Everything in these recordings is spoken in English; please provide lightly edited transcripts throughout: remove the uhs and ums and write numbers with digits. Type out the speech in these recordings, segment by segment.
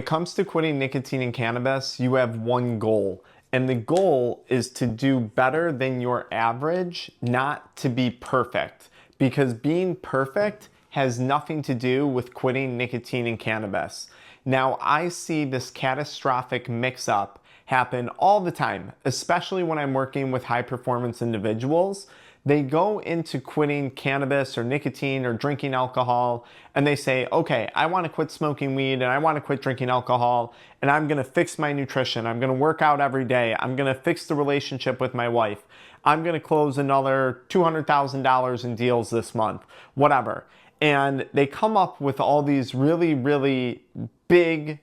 When it comes to quitting nicotine and cannabis, you have one goal, and the goal is to do better than your average, not to be perfect, because being perfect has nothing to do with quitting nicotine and cannabis. Now, I see this catastrophic mix-up happen all the time, especially when I'm working with high-performance individuals. They go into quitting cannabis or nicotine or drinking alcohol, and they say, okay, I want to quit smoking weed and I want to quit drinking alcohol, and I'm going to fix my nutrition. I'm going to work out every day. I'm going to fix the relationship with my wife. I'm going to close another $200,000 in deals this month, whatever. And they come up with all these really, really big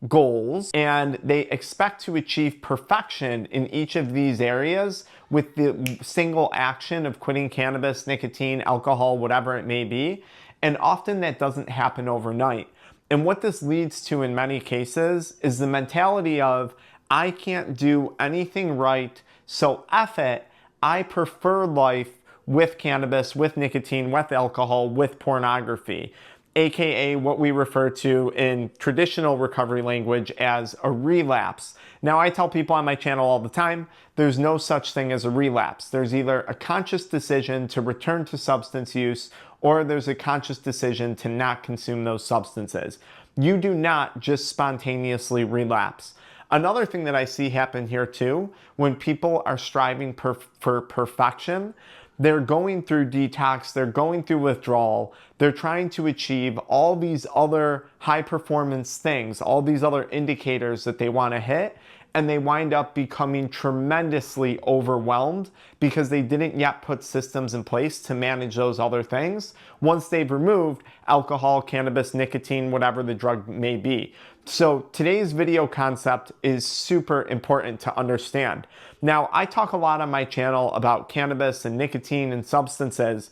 goals, and they expect to achieve perfection in each of these areas with the single action of quitting cannabis, nicotine, alcohol, whatever it may be. And often that doesn't happen overnight. And what this leads to in many cases is the mentality of, I can't do anything right, so F it. I prefer life with cannabis, with nicotine, with alcohol, with pornography, aka what we refer to in traditional recovery language as a relapse. Now, I tell people on my channel all the time, there's no such thing as a relapse. There's either a conscious decision to return to substance use, or there's a conscious decision to not consume those substances. You do not just spontaneously relapse. Another thing that I see happen here too, when people are striving for perfection, they're going through detox, they're going through withdrawal, they're trying to achieve all these other high performance things, all these other indicators that they want to hit, and they wind up becoming tremendously overwhelmed because they didn't yet put systems in place to manage those other things once they've removed alcohol, cannabis, nicotine, whatever the drug may be. So today's video concept is super important to understand. Now, I talk a lot on my channel about cannabis and nicotine and substances,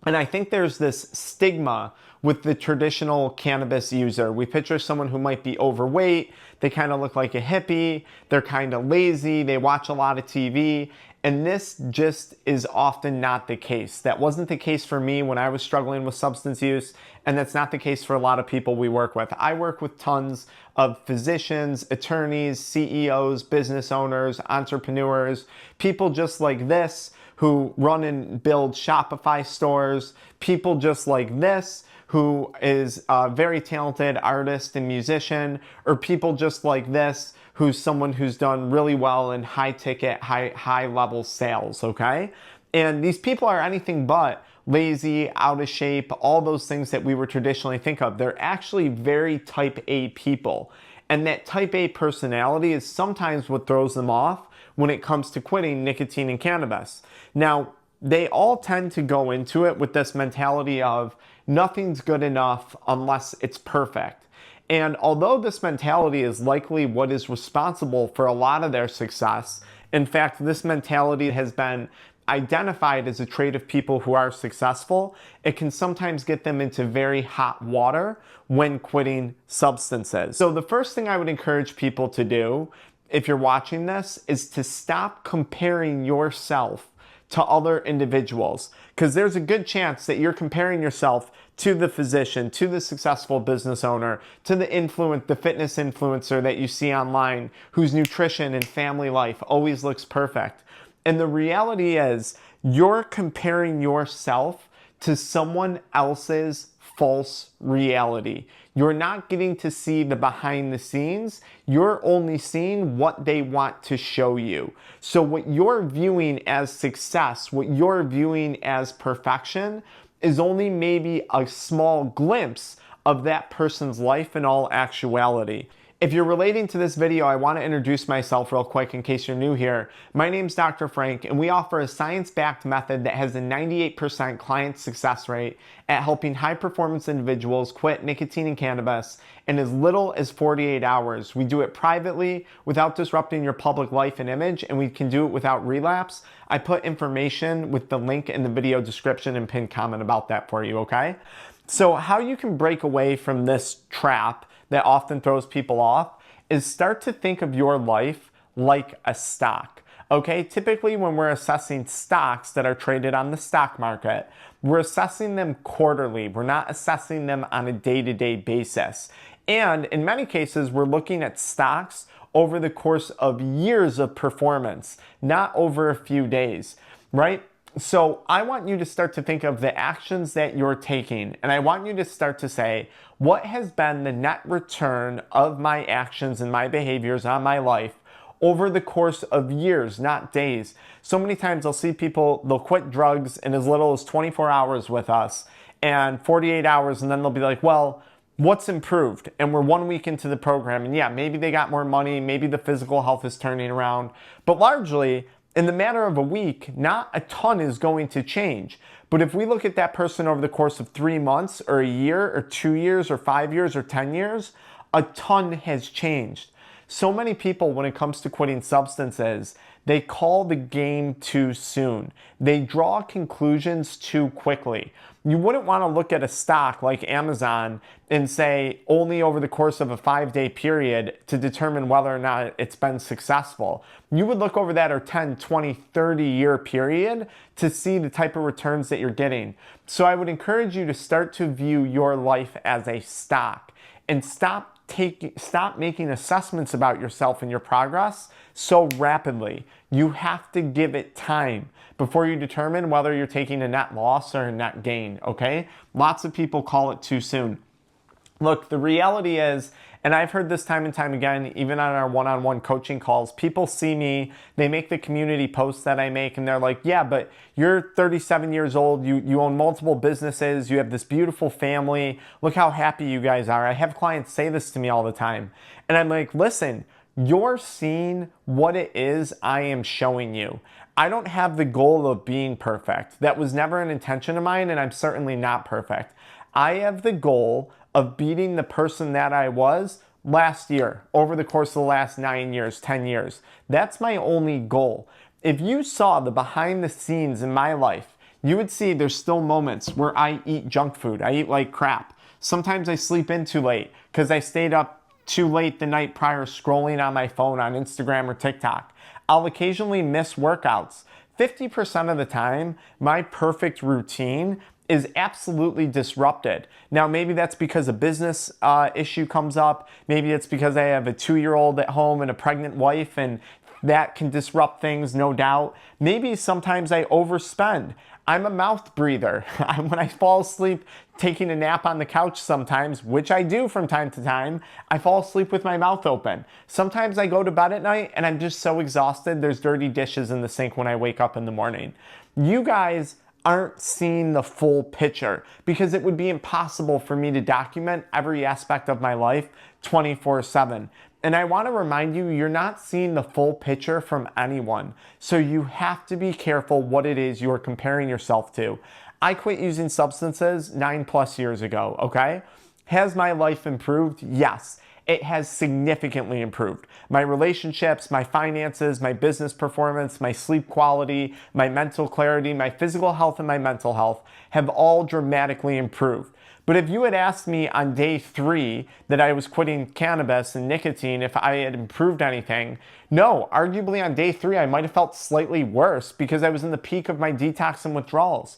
and I think there's this stigma with the traditional cannabis user. We picture someone who might be overweight, they kind of look like a hippie, they're kind of lazy, they watch a lot of TV, and this just is often not the case. That wasn't the case for me when I was struggling with substance use, and that's not the case for a lot of people we work with. I work with tons of physicians, attorneys, CEOs, business owners, entrepreneurs, people just like this who run and build Shopify stores, people just like this who is a very talented artist and musician, or people just like this who's someone who's done really well in high ticket, high level sales, okay? And these people are anything but lazy, out of shape, all those things that we would traditionally think of. They're actually very type A people. And that type A personality is sometimes what throws them off when it comes to quitting nicotine and cannabis. Now, they all tend to go into it with this mentality of nothing's good enough unless it's perfect. And although this mentality is likely what is responsible for a lot of their success, in fact, this mentality has been identified as a trait of people who are successful, it can sometimes get them into very hot water when quitting substances. So the first thing I would encourage people to do, if you're watching this, is to stop comparing yourself to other individuals, because there's a good chance that you're comparing yourself to the physician, to the successful business owner, to the fitness influencer that you see online whose nutrition and family life always looks perfect. And the reality is you're comparing yourself to someone else's false reality. You're not getting to see the behind the scenes. You're only seeing what they want to show you. So what you're viewing as success, what you're viewing as perfection, is only maybe a small glimpse of that person's life in all actuality. If you're relating to this video, I want to introduce myself real quick in case you're new here. My name's Dr. Frank, and we offer a science-backed method that has a 98% client success rate at helping high-performance individuals quit nicotine and cannabis in as little as 48 hours. We do it privately without disrupting your public life and image, and we can do it without relapse. I put information with the link in the video description and pinned comment about that for you, okay? So how you can break away from this trap that often throws people off is start to think of your life like a stock. Okay, typically when we're assessing stocks that are traded on the stock market, we're assessing them quarterly. We're not assessing them on a day-to-day basis. And in many cases, we're looking at stocks over the course of years of performance, not over a few days, right? So I want you to start to think of the actions that you're taking, and I want you to start to say, what has been the net return of my actions and my behaviors on my life over the course of years, not days? So many times I'll see people, they'll quit drugs in as little as 24 hours with us and 48 hours, and then they'll be like, well, what's improved? And we're 1 week into the program, and yeah, maybe they got more money, maybe the physical health is turning around, but largely, in the matter of a week, not a ton is going to change. But if we look at that person over the course of 3 months or a year or 2 years or 5 years or 10 years, a ton has changed. So many people, when it comes to quitting substances, they call the game too soon. They draw conclusions too quickly. You wouldn't want to look at a stock like Amazon and say only over the course of a 5-day period to determine whether or not it's been successful. You would look over that or 10, 20, 30-year period to see the type of returns that you're getting. So I would encourage you to start to view your life as a stock and stop making assessments about yourself and your progress so rapidly. You have to give it time before you determine whether you're taking a net loss or a net gain, okay? Lots of people call it too soon. Look, the reality is, and I've heard this time and time again, even on our one-on-one coaching calls, people see me, they make the community posts that I make, and they're like, yeah, but you're 37 years old, you own multiple businesses, you have this beautiful family, look how happy you guys are. I have clients say this to me all the time. And I'm like, listen, you're seeing what it is I am showing you. I don't have the goal of being perfect. That was never an intention of mine, and I'm certainly not perfect. I have the goal of beating the person that I was last year, over the course of the last 9 years, 10 years. That's my only goal. If you saw the behind the scenes in my life, you would see there's still moments where I eat junk food. I eat like crap. Sometimes I sleep in too late because I stayed up too late the night prior scrolling on my phone on Instagram or TikTok. I'll occasionally miss workouts. 50% of the time, my perfect routine is absolutely disrupted. Now, maybe that's because a business issue comes up. Maybe it's because I have a 2-year-old at home and a pregnant wife, and that can disrupt things, no doubt. Maybe sometimes I overspend. I'm a mouth breather. When I fall asleep taking a nap on the couch sometimes, which I do from time to time, I fall asleep with my mouth open. Sometimes I go to bed at night and I'm just so exhausted, there's dirty dishes in the sink when I wake up in the morning. You guys aren't seeing the full picture because it would be impossible for me to document every aspect of my life 24/7. And I want to remind you, you're not seeing the full picture from anyone. So you have to be careful what it is you're comparing yourself to. I quit using substances 9+ years ago, okay? Has my life improved? Yes. It has significantly improved. My relationships, my finances, my business performance, my sleep quality, my mental clarity, my physical health, and my mental health have all dramatically improved. But if you had asked me on day 3 that I was quitting cannabis and nicotine if I had improved anything, no, arguably on day 3 I might have felt slightly worse because I was in the peak of my detox and withdrawals.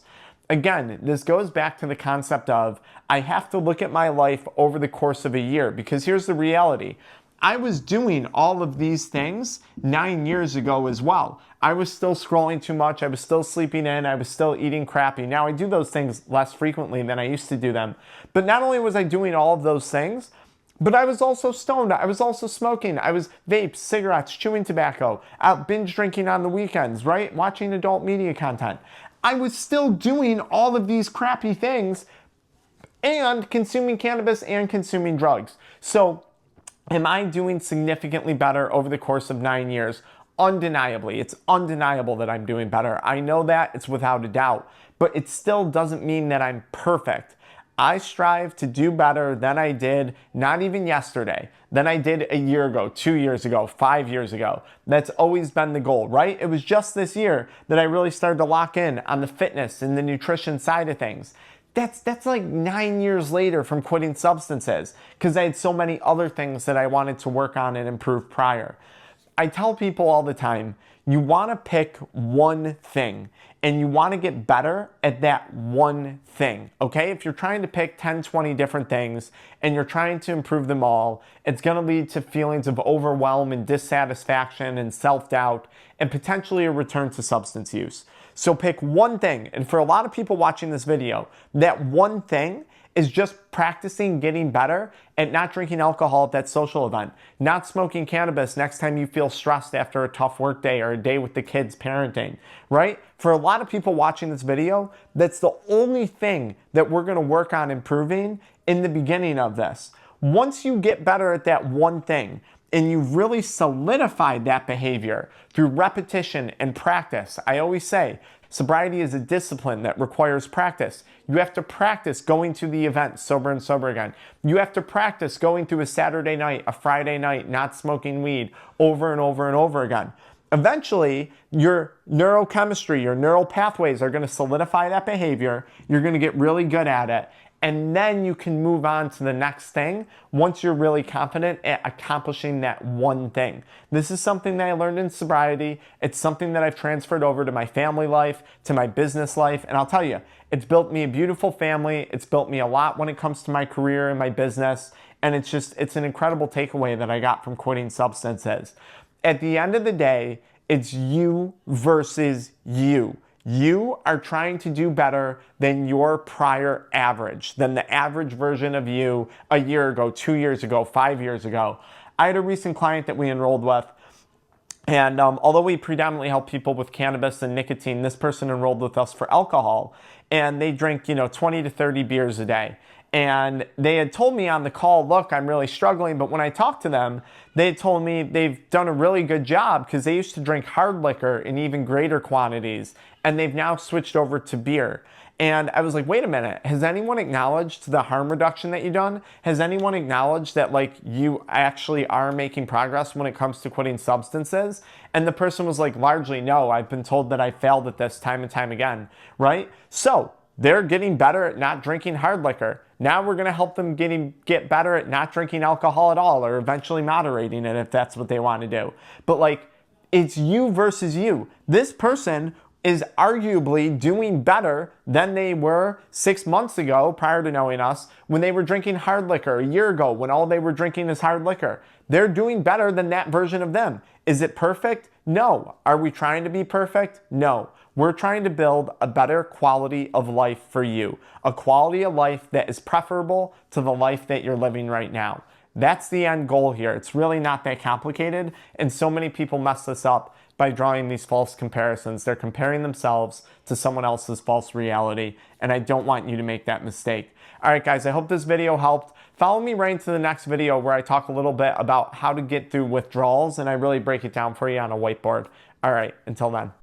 Again, this goes back to the concept of I have to look at my life over the course of a year, because here's the reality. I was doing all of these things 9 years ago as well. I was still scrolling too much. I was still sleeping in. I was still eating crappy. Now I do those things less frequently than I used to do them. But not only was I doing all of those things, but I was also stoned. I was also smoking. I was vapes, cigarettes, chewing tobacco, out binge drinking on the weekends, right? Watching adult media content. I was still doing all of these crappy things and consuming cannabis and consuming drugs. So am I doing significantly better over the course of 9 years? Undeniably. It's undeniable that I'm doing better. I know that, it's without a doubt, but it still doesn't mean that I'm perfect. I strive to do better than I did, not even yesterday, than I did a year ago, 2 years ago, 5 years ago. That's always been the goal, right? It was just this year that I really started to lock in on the fitness and the nutrition side of things. That's like 9 years later from quitting substances because I had so many other things that I wanted to work on and improve prior. I tell people all the time, you want to pick one thing and you want to get better at that one thing, okay? If you're trying to pick 10, 20 different things and you're trying to improve them all, it's going to lead to feelings of overwhelm and dissatisfaction and self-doubt and potentially a return to substance use. So pick one thing. And for a lot of people watching this video, that one thing is just practicing getting better at not drinking alcohol at that social event, not smoking cannabis next time you feel stressed after a tough work day or a day with the kids parenting, right? For a lot of people watching this video, that's the only thing that we're gonna work on improving in the beginning of this. Once you get better at that one thing, and you've really solidified that behavior through repetition and practice. I always say, sobriety is a discipline that requires practice. You have to practice going to the event sober and sober again. You have to practice going through a Saturday night, a Friday night, not smoking weed over and over and over again. Eventually, your neurochemistry, your neural pathways are going to solidify that behavior. You're going to get really good at it. And then you can move on to the next thing once you're really confident at accomplishing that one thing. This is something that I learned in sobriety. It's something that I've transferred over to my family life, to my business life. And I'll tell you, it's built me a beautiful family. It's built me a lot when it comes to my career and my business. And it's an incredible takeaway that I got from quitting substances. At the end of the day, it's you versus you. You are trying to do better than your prior average, than the average version of you a year ago, 2 years ago, 5 years ago. I had a recent client that we enrolled with, and although we predominantly help people with cannabis and nicotine, this person enrolled with us for alcohol, and they drink, 20 to 30 beers a day. And they had told me on the call, look, I'm really struggling. But when I talked to them, they had told me they've done a really good job because they used to drink hard liquor in even greater quantities. And they've now switched over to beer. And I was like, wait a minute, has anyone acknowledged the harm reduction that you've done? Has anyone acknowledged that you actually are making progress when it comes to quitting substances? And the person was like, largely no, I've been told that I failed at this time and time again, right? So they're getting better at not drinking hard liquor. Now we're going to help them get better at not drinking alcohol at all, or eventually moderating it if that's what they want to do. But it's you versus you. This person is arguably doing better than they were 6 months ago prior to knowing us when they were drinking hard liquor, a year ago when all they were drinking is hard liquor. They're doing better than that version of them. Is it perfect? No. Are we trying to be perfect? No. We're trying to build a better quality of life for you, a quality of life that is preferable to the life that you're living right now. That's the end goal here. It's really not that complicated, and so many people mess this up by drawing these false comparisons. They're comparing themselves to someone else's false reality, and I don't want you to make that mistake. All right, guys, I hope this video helped. Follow me right into the next video where I talk a little bit about how to get through withdrawals, and I really break it down for you on a whiteboard. All right, until then.